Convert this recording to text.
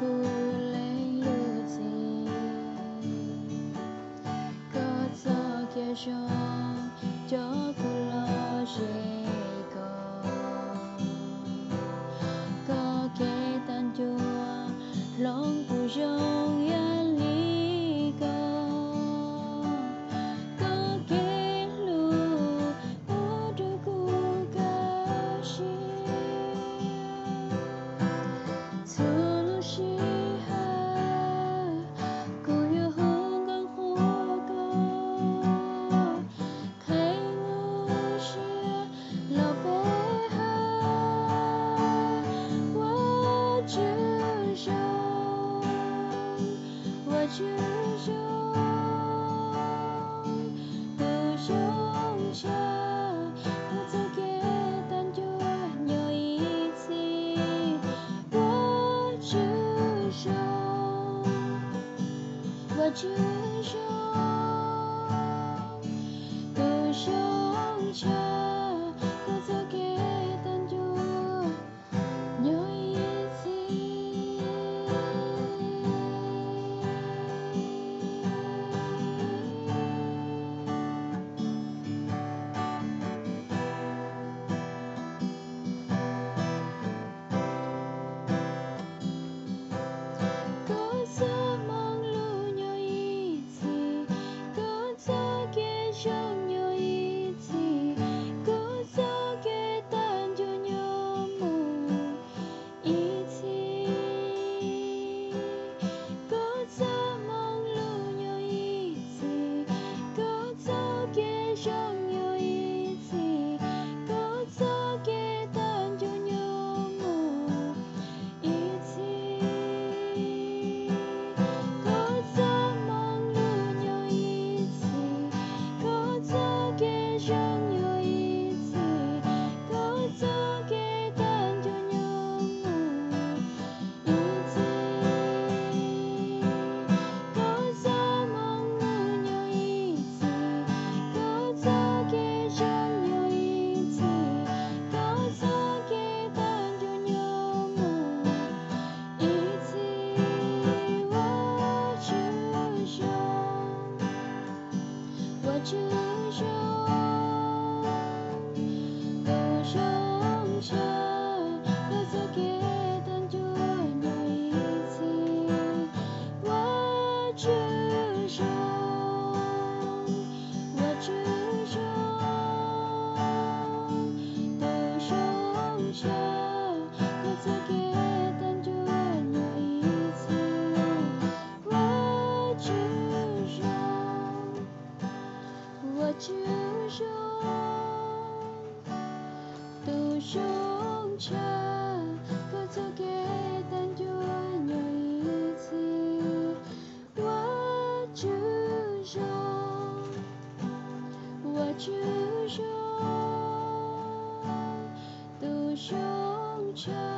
cô lấy lưu gì có gió kia cho cô lo gì có cái tan chua lòng cô trong yên lý có cái lu ở đâu cô cả gì我只想独胸前，可做给单独有一次。各自忙碌有一次，各自给生有一次，各自给单就有梦一次，各自忙碌有一次，各自给生有一次，各自给单就有梦一次。我只想独胸前，各自给单就有一次。我只想独胸前，各自给单就有一次。我只想独胸前，各自给单就有一次。我只想独胸前。